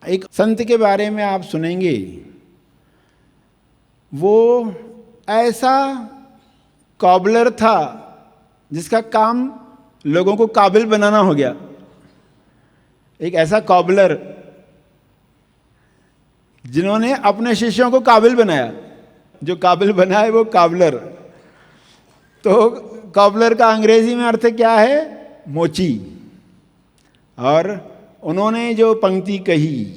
एक संत के बारे में आप सुनेंगे, वो ऐसा कॉबलर था जिसका काम लोगों को काबिल बनाना हो गया। एक ऐसा कॉबलर जिन्होंने अपने शिष्यों को काबिल बनाया। जो काबिल बनाए वो कॉबलर। तो कॉबलर का अंग्रेजी में अर्थ क्या है? मोची। और उन्होंने जो पंक्ति कही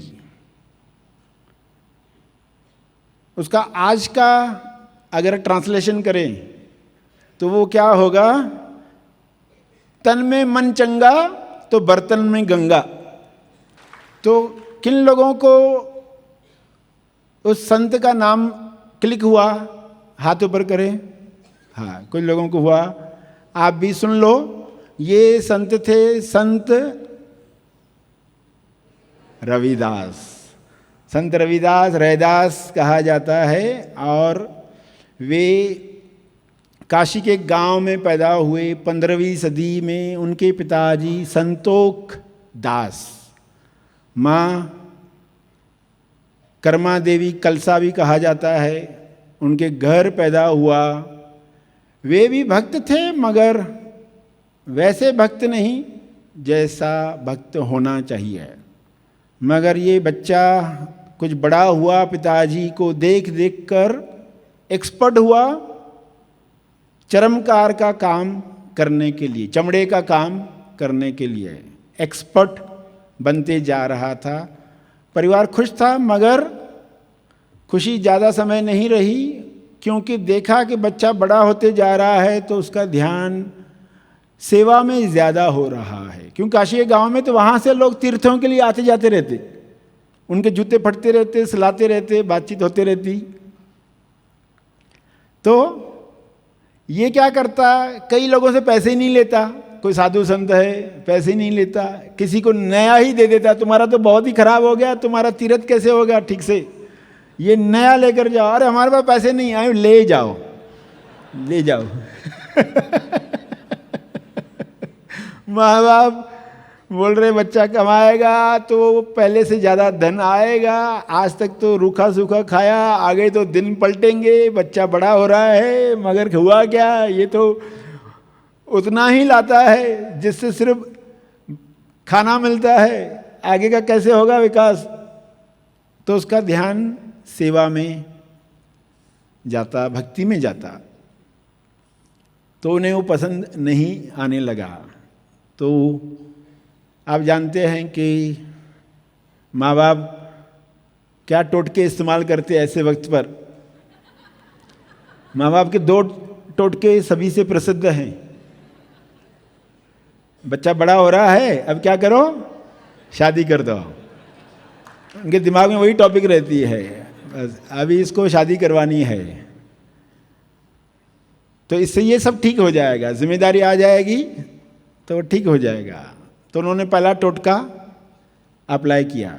उसका आज का अगर ट्रांसलेशन करें तो वो क्या होगा? तन में मन चंगा तो बर्तन में गंगा। तो किन लोगों को उस संत का नाम क्लिक हुआ? हाथ ऊपर करें। हाँ, कुछ लोगों को हुआ। आप भी सुन लो। ये संत थे संत रविदास। संत रविदास, रैदास कहा जाता है। और वे काशी के गांव में पैदा हुए। 15वीं सदी में उनके पिताजी संतोख दास, माँ कर्मा देवी कलसा भी कहा जाता है, उनके घर पैदा हुआ। वे भी भक्त थे, मगर वैसे भक्त नहीं जैसा भक्त होना चाहिए। मगर ये बच्चा कुछ बड़ा हुआ, पिताजी को देख देख कर एक्सपर्ट हुआ चर्मकार का काम करने के लिए, चमड़े का काम करने के लिए एक्सपर्ट बनते जा रहा था। परिवार खुश था, मगर खुशी ज़्यादा समय नहीं रही, क्योंकि देखा कि बच्चा बड़ा होते जा रहा है तो उसका ध्यान सेवा में ज़्यादा हो रहा है। क्योंकि काशी के गांव में तो वहाँ से लोग तीर्थों के लिए आते जाते रहते, उनके जूते फटते रहते, सलाते रहते, बातचीत होते रहती। तो ये क्या करता? कई लोगों से पैसे ही नहीं लेता। कोई साधु संत है, पैसे ही नहीं लेता, किसी को नया ही दे देता। तुम्हारा तो बहुत ही खराब हो गया, तुम्हारा तीर्थ कैसे होगा ठीक से, ये नया लेकर जाओ। अरे हमारे पास पैसे नहीं आए, ले जाओ ले जाओ। माँ बाप बोल रहे बच्चा कमाएगा तो पहले से ज़्यादा धन आएगा। आज तक तो रूखा सूखा खाया, आगे तो दिन पलटेंगे, बच्चा बड़ा हो रहा है। मगर हुआ क्या? ये तो उतना ही लाता है जिससे सिर्फ खाना मिलता है, आगे का कैसे होगा विकास? तो उसका ध्यान सेवा में जाता, भक्ति में जाता। तो उन्हें वो पसंद नहीं आने लगा। तो आप जानते हैं कि माँ बाप क्या टोटके इस्तेमाल करते हैं ऐसे वक्त पर। माँ बाप के 2 टोटके सभी से प्रसिद्ध हैं। बच्चा बड़ा हो रहा है, अब क्या करो? शादी कर दो। उनके दिमाग में वही टॉपिक रहती है, बस अभी इसको शादी करवानी है। तो इससे ये सब ठीक हो जाएगा, जिम्मेदारी आ जाएगी तो ठीक हो जाएगा। तो उन्होंने पहला टोटका अप्लाई किया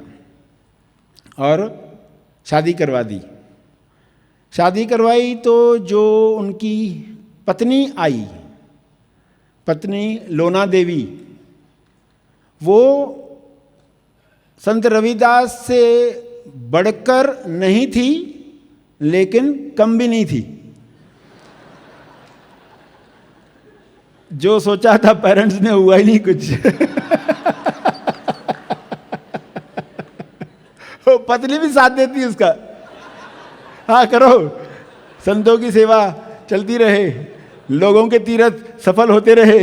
और शादी करवा दी। शादी करवाई तो जो उनकी पत्नी आई, पत्नी लोना देवी, वो संत रविदास से बढ़कर नहीं थी, लेकिन कम भी नहीं थी। जो सोचा था पेरेंट्स ने हुआ ही नहीं कुछ। पत्नी भी साथ देती है उसका। हाँ करो, संतों की सेवा चलती रहे, लोगों के तीर्थ सफल होते रहे।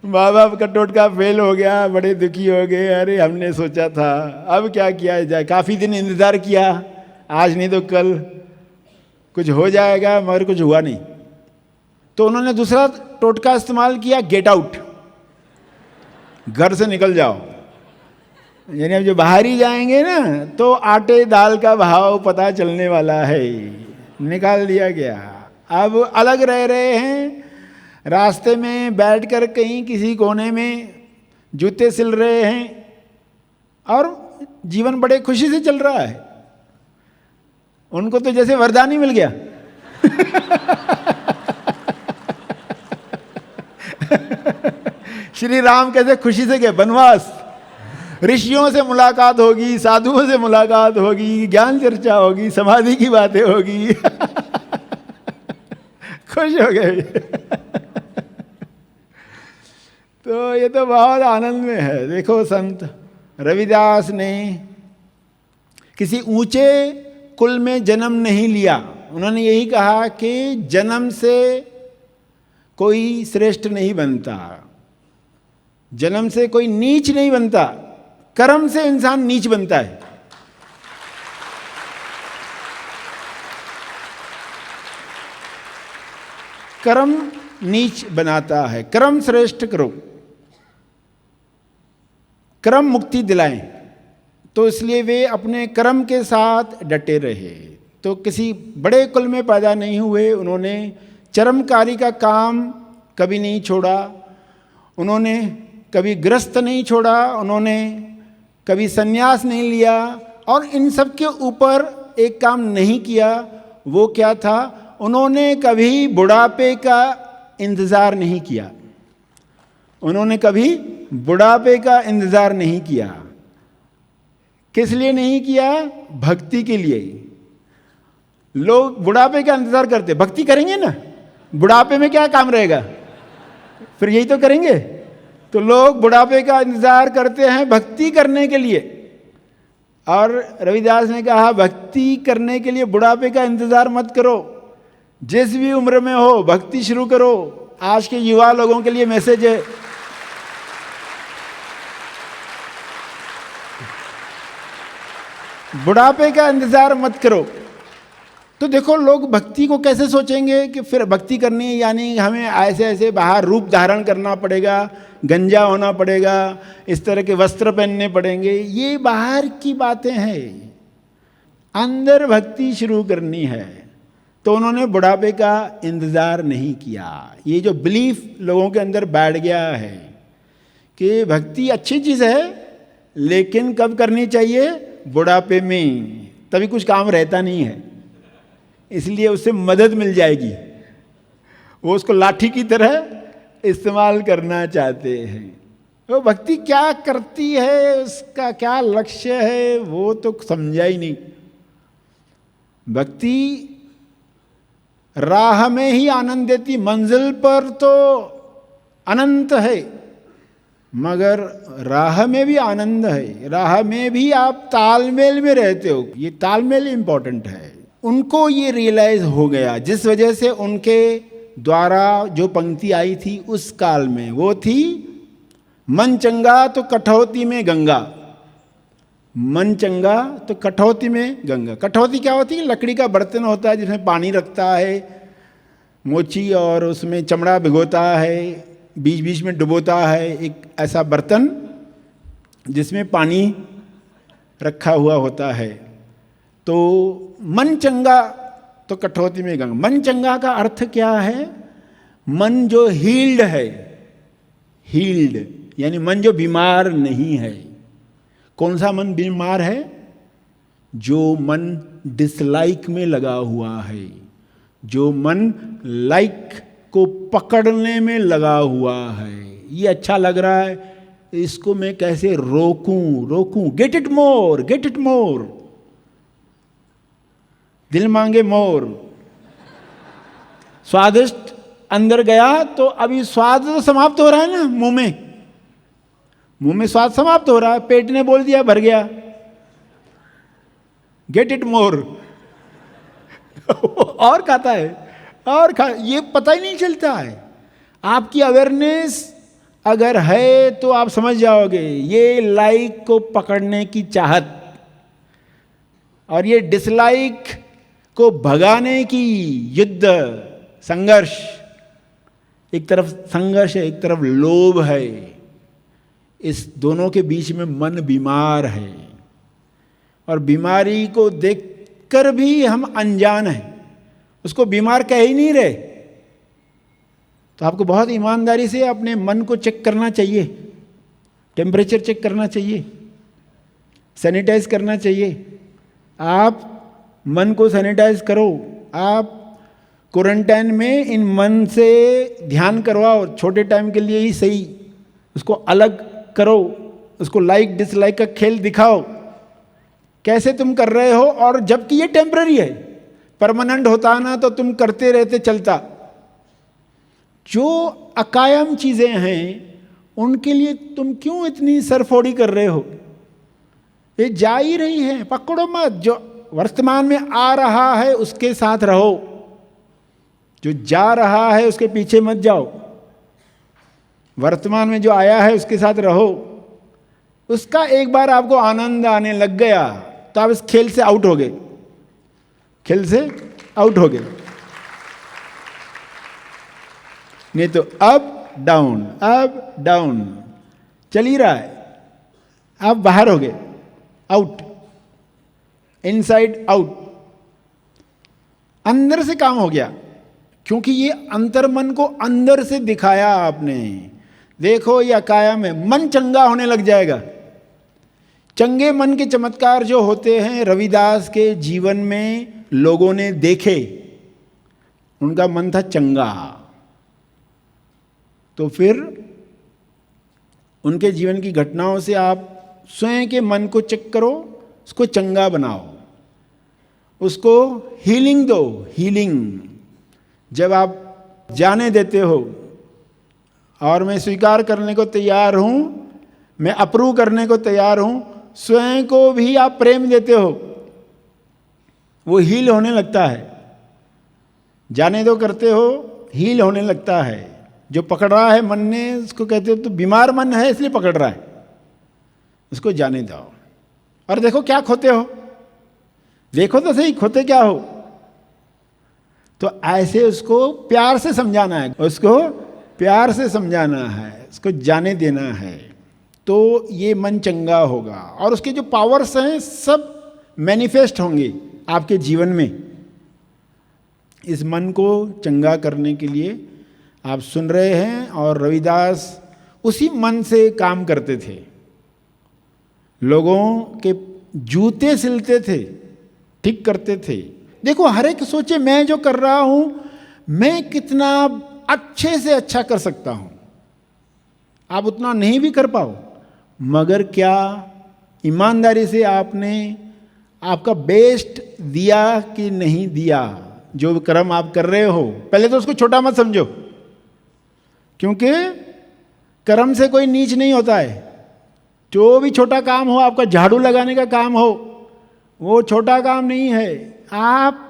माँ बाप का टोटका फेल हो गया, बड़े दुखी हो गए। अरे हमने सोचा था, अब क्या किया जाए? काफी दिन इंतजार किया, आज नहीं तो कल कुछ हो जाएगा, मगर कुछ हुआ नहीं। तो उन्होंने दूसरा टोटका इस्तेमाल किया, गेट आउट, घर से निकल जाओ। यानी अब जो बाहर ही जाएंगे ना तो आटे दाल का भाव पता चलने वाला है। निकाल दिया गया। अब अलग रह रहे हैं, रास्ते में बैठकर कहीं किसी कोने में जूते सिल रहे हैं और जीवन बड़े खुशी से चल रहा है। उनको तो जैसे वरदान ही मिल गया। श्री राम कैसे खुशी से गए वनवास, ऋषियों से मुलाकात होगी, साधुओं से मुलाकात होगी, ज्ञान चर्चा होगी, समाधि की बातें होगी। खुश हो गए। तो ये तो बहुत आनंद में है। देखो संत रविदास ने किसी ऊंचे कुल में जन्म नहीं लिया। उन्होंने यही कहा कि जन्म से कोई श्रेष्ठ नहीं बनता, जन्म से कोई नीच नहीं बनता, कर्म से इंसान नीच बनता है। कर्म नीच बनाता है, कर्म श्रेष्ठ करो, कर्म मुक्ति दिलाएं। तो इसलिए वे अपने कर्म के साथ डटे रहे। तो किसी बड़े कुल में पैदा नहीं हुए, उन्होंने चरमकारी का काम कभी नहीं छोड़ा, उन्होंने कभी गृहस्थ नहीं छोड़ा, उन्होंने कभी संन्यास नहीं लिया, और इन सब के ऊपर एक काम नहीं किया। वो क्या था? उन्होंने कभी बुढ़ापे का इंतज़ार नहीं किया। उन्होंने कभी बुढ़ापे का इंतज़ार नहीं किया। किस लिए नहीं किया? भक्ति के लिए। लोग बुढ़ापे का इंतज़ार करते, भक्ति करेंगे ना, बुढ़ापे में क्या काम रहेगा, फिर यही तो करेंगे। तो लोग बुढ़ापे का इंतज़ार करते हैं भक्ति करने के लिए। और रविदास ने कहा भक्ति करने के लिए बुढ़ापे का इंतज़ार मत करो, जिस भी उम्र में हो भक्ति शुरू करो। आज के युवा लोगों के लिए मैसेज है। बुढ़ापे का इंतज़ार मत करो। तो देखो लोग भक्ति को कैसे सोचेंगे कि फिर भक्ति करनी है यानी हमें ऐसे ऐसे बाहर रूप धारण करना पड़ेगा, गंजा होना पड़ेगा, इस तरह के वस्त्र पहनने पड़ेंगे। ये बाहर की बातें हैं, अंदर भक्ति शुरू करनी है। तो उन्होंने बुढ़ापे का इंतज़ार नहीं किया। ये जो बिलीफ लोगों के अंदर बैठ गया है कि भक्ति अच्छी चीज़ है, लेकिन कब करनी चाहिए? बुढ़ापे में, तभी कुछ काम रहता नहीं है, इसलिए उससे मदद मिल जाएगी। वो उसको लाठी की तरह इस्तेमाल करना चाहते हैं। वो भक्ति क्या करती है, उसका क्या लक्ष्य है, वो तो समझा ही नहीं। भक्ति राह में ही आनंद देती, मंजिल पर तो अनंत है, मगर राह में भी आनंद है। राह में भी आप तालमेल में रहते हो, ये तालमेल इंपॉर्टेंट है। उनको ये रियलाइज हो गया, जिस वजह से उनके द्वारा जो पंक्ति आई थी उस काल में, वो थी मन चंगा तो कठौती में गंगा। मन चंगा तो कठौती में गंगा। कठौती क्या होती है? लकड़ी का बर्तन होता है जिसमें पानी रखता है, मोची, और उसमें चमड़ा भिगोता है, बीच बीच में डुबोता है। एक ऐसा बर्तन जिसमें पानी रखा हुआ होता है। तो मन चंगा तो कठौती में गंगा। मन चंगा का अर्थ क्या है? मन जो हील्ड है, हील्ड यानी मन जो बीमार नहीं है। कौन सा मन बीमार है? जो मन डिसलाइक में लगा हुआ है, जो मन लाइक को पकड़ने में लगा हुआ है। ये अच्छा लग रहा है, इसको मैं कैसे रोकूं, get it more, get it more, दिल मांगे मोर। स्वादिष्ट अंदर गया तो अभी स्वाद तो समाप्त हो रहा है ना, मुंह में स्वाद समाप्त हो रहा है, पेट ने बोल दिया भर गया, गेट इट मोर। और खाता है, और ये पता ही नहीं चलता है। आपकी अवेयरनेस अगर है तो आप समझ जाओगे, ये लाइक को पकड़ने की चाहत और ये डिसलाइक को भगाने की युद्ध, संघर्ष। एक तरफ संघर्ष है, एक तरफ लोभ है। इस दोनों के बीच में मन बीमार है, और बीमारी को देखकर भी हम अनजान हैं, उसको बीमार कह ही नहीं रहे। तो आपको बहुत ईमानदारी से अपने मन को चेक करना चाहिए, टेम्परेचर चेक करना चाहिए, सैनिटाइज करना चाहिए। आप मन को सैनिटाइज करो, आप क्वारंटाइन में इन मन से ध्यान करवाओ, छोटे टाइम के लिए ही सही, उसको अलग करो, उसको लाइक डिसलाइक का खेल दिखाओ कैसे तुम कर रहे हो। और जबकि ये टेम्पररी है, परमानेंट होता ना तो तुम करते रहते चलता। जो अकायम चीजें हैं उनके लिए तुम क्यों इतनी सरफोड़ी कर रहे हो? ये जा ही रही है, पकड़ो मत। जो वर्तमान में आ रहा है उसके साथ रहो, जो जा रहा है उसके पीछे मत जाओ। वर्तमान में जो आया है उसके साथ रहो। उसका एक बार आपको आनंद आने लग गया तो आप इस खेल से आउट हो गए, खेल से आउट हो गए। नहीं तो अप डाउन चल ही रहा है, आप बाहर हो गए, आउट, इनसाइड आउट, अंदर से काम हो गया। क्योंकि ये अंतर्मन को अंदर से दिखाया आपने। देखो ये अकायम है, मन चंगा होने लग जाएगा। चंगे मन के चमत्कार जो होते हैं रविदास के जीवन में लोगों ने देखे, उनका मन था चंगा। तो फिर उनके जीवन की घटनाओं से आप स्वयं के मन को चेक करो, उसको चंगा बनाओ, उसको हीलिंग दो। हीलिंग जब आप जाने देते हो, और मैं स्वीकार करने को तैयार हूं, मैं अप्रूव करने को तैयार हूं, स्वयं को भी आप प्रेम देते हो, वो हील होने लगता है। जाने दो करते हो, हील होने लगता है। जो पकड़ रहा है मन ने, उसको कहते हो तो बीमार मन है इसलिए पकड़ रहा है, उसको जाने दो। और देखो क्या खोते हो, देखो तो सही खोते क्या हो। तो ऐसे उसको प्यार से समझाना है, उसको प्यार से समझाना है, उसको जाने देना है, तो ये मन चंगा होगा। और उसके जो पावर्स हैं सब मैनिफेस्ट होंगे आपके जीवन में। इस मन को चंगा करने के लिए आप सुन रहे हैं, और रविदास उसी मन से काम करते थे। लोगों के जूते सिलते थे, ठीक करते थे। देखो हर एक सोचे मैं जो कर रहा हूं मैं कितना अच्छे से अच्छा कर सकता हूं। आप उतना नहीं भी कर पाओ, मगर क्या ईमानदारी से आपने आपका बेस्ट दिया कि नहीं दिया? जो कर्म आप कर रहे हो, पहले तो उसको छोटा मत समझो, क्योंकि कर्म से कोई नीच नहीं होता है। जो भी छोटा काम हो, आपका झाड़ू लगाने का काम हो, वो छोटा काम नहीं है। आप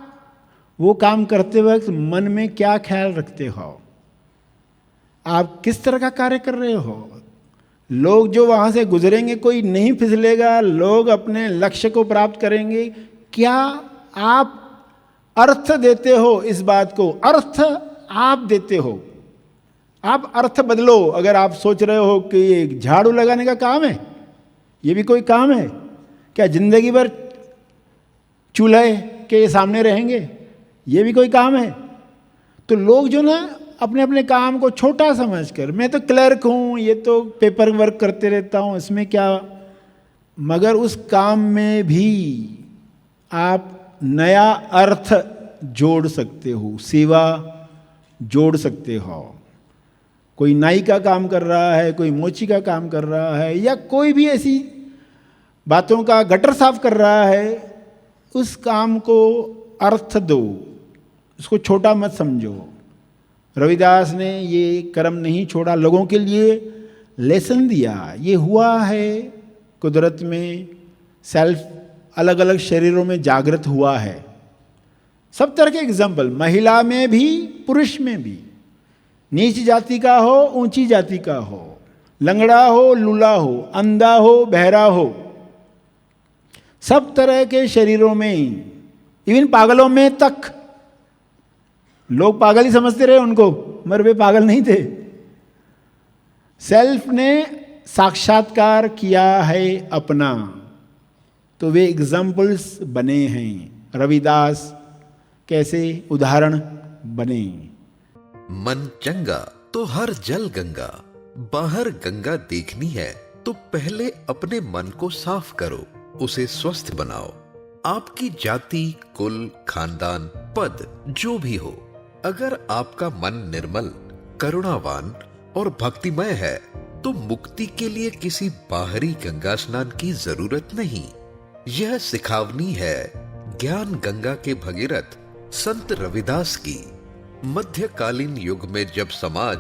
वो काम करते वक्त मन में क्या ख्याल रखते हो, आप किस तरह का कार्य कर रहे हो। लोग जो वहां से गुजरेंगे कोई नहीं फिसलेगा, लोग अपने लक्ष्य को प्राप्त करेंगे। क्या आप अर्थ देते हो इस बात को? अर्थ आप देते हो, आप अर्थ बदलो। अगर आप सोच रहे हो कि ये झाड़ू लगाने का काम है, ये भी कोई काम है क्या? जिंदगी भर चूल्हे के सामने रहेंगे, ये भी कोई काम है? तो लोग जो ना अपने अपने काम को छोटा समझकर, मैं तो क्लर्क हूँ, ये तो पेपर वर्क करते रहता हूँ, इसमें क्या। मगर उस काम में भी आप नया अर्थ जोड़ सकते हो, सेवा जोड़ सकते हो। कोई नाई का काम कर रहा है, कोई मोची का काम कर रहा है, या कोई भी ऐसी बातों का गटर साफ कर रहा है, उस काम को अर्थ दो, उसको छोटा मत समझो। रविदास ने ये कर्म नहीं छोड़ा, लोगों के लिए लेसन दिया। ये हुआ है कुदरत में, सेल्फ अलग अलग शरीरों में जागृत हुआ है। सब तरह के एग्जाम्पल, महिला में भी पुरुष में भी, नीच जाति का हो ऊंची जाति का हो, लंगड़ा हो लूला हो, अंधा हो बहरा हो, सब तरह के शरीरों में, इवन पागलों में तक। लोग पागल ही समझते रहे उनको, मगर वे पागल नहीं थे। सेल्फ ने साक्षात्कार किया है अपना, तो वे एग्जाम्पल्स बने हैं। रविदास कैसे उदाहरण बने। मन चंगा तो हर जल गंगा, बाहर गंगा देखनी है तो पहले अपने मन को साफ करो, उसे स्वस्थ बनाओ। आपकी जाति, कुल, खानदान, पद जो भी हो, अगर आपका मन निर्मल, करुणावान और भक्तिमय है तो मुक्ति के लिए किसी बाहरी गंगा स्नान की जरूरत नहीं। यह सिखावनी है ज्ञान गंगा के भगीरथ संत रविदास की। मध्यकालीन युग में जब समाज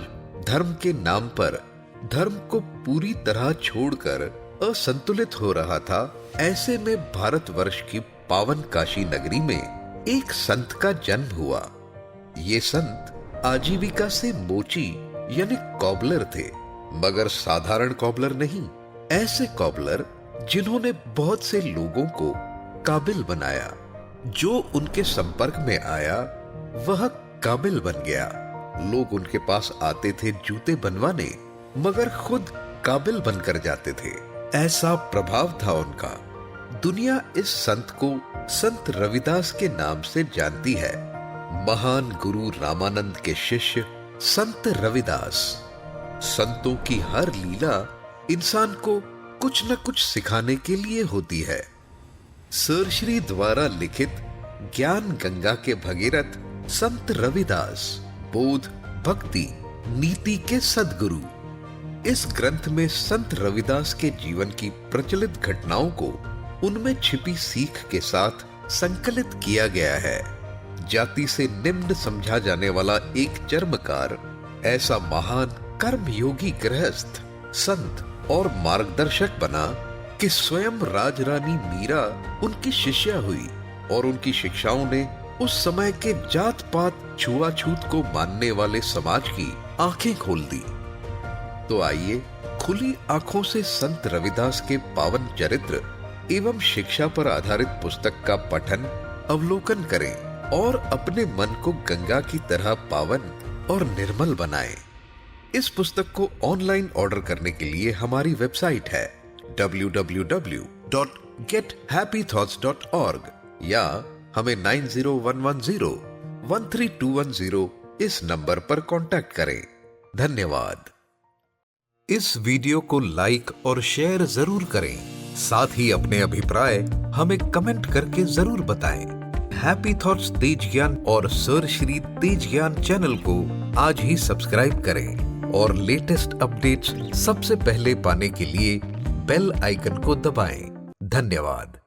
धर्म के नाम पर धर्म को पूरी तरह छोड़कर असंतुलित हो रहा था, ऐसे में भारतवर्ष की पावन काशी नगरी में एक संत का जन्म हुआ। ये संत आजीविका से मोची यानी कॉबलर थे, मगर साधारण कॉबलर नहीं, ऐसे कॉबलर जिन्होंने बहुत से लोगों को काबिल बनाया। जो उनके संपर्क में आया वह काबिल बन गया। लोग उनके पास आते थे जूते बनवाने, मगर खुद काबिल बनकर जाते थे। ऐसा प्रभाव था उनका। दुनिया इस संत को संत रविदास के नाम से जानती है। महान गुरु रामानंद के शिष्य संत रविदास। संतों की हर लीला इंसान को कुछ न कुछ सिखाने के लिए होती है। सरश्री द्वारा लिखित ज्ञान गंगा के भगीरथ संत रविदास बोध, भक्ति, नीति के सद्गुरु। इस ग्रंथ में संत रविदास के जीवन की प्रचलित घटनाओं को उनमें छिपी सीख के साथ संकलित किया गया है। जाति से निम्न समझा जाने वाला एक चर्मकार ऐसा महान कर्मयोगी गृहस्थ, संत और मार्गदर्शक बना कि स्वयं राजरानी मीरा उनकी शिष्या हुई और उनकी शिक्षाओं ने उस समय के जात पात छुआछूत को मानने वाले समाज की आंखें खोल दी। तो आइए खुली आंखों से संत रविदास के पावन चरित्र एवं शिक्षा पर आधारित पुस्तक का पठन, अवलोकन करें और अपने मन को गंगा की तरह पावन और निर्मल बनाएं। इस पुस्तक को ऑनलाइन ऑर्डर करने के लिए हमारी वेबसाइट है www.gethappythoughts.org या हमें 9011013210 इस नंबर पर कांटेक्ट करें। धन्यवाद। इस वीडियो को लाइक और शेयर जरूर करें। साथ ही अपने अभिप्राय हमें कमेंट करके जरूर बताएं। हैप्पी थॉट्स तेज ज्ञान और सर श्री तेज ज्ञान चैनल को आज ही सब्सक्राइब करें और लेटेस्ट अपडेट्स सबसे पहले पाने के लिए बेल आइकन को दबाएं। धन्यवाद।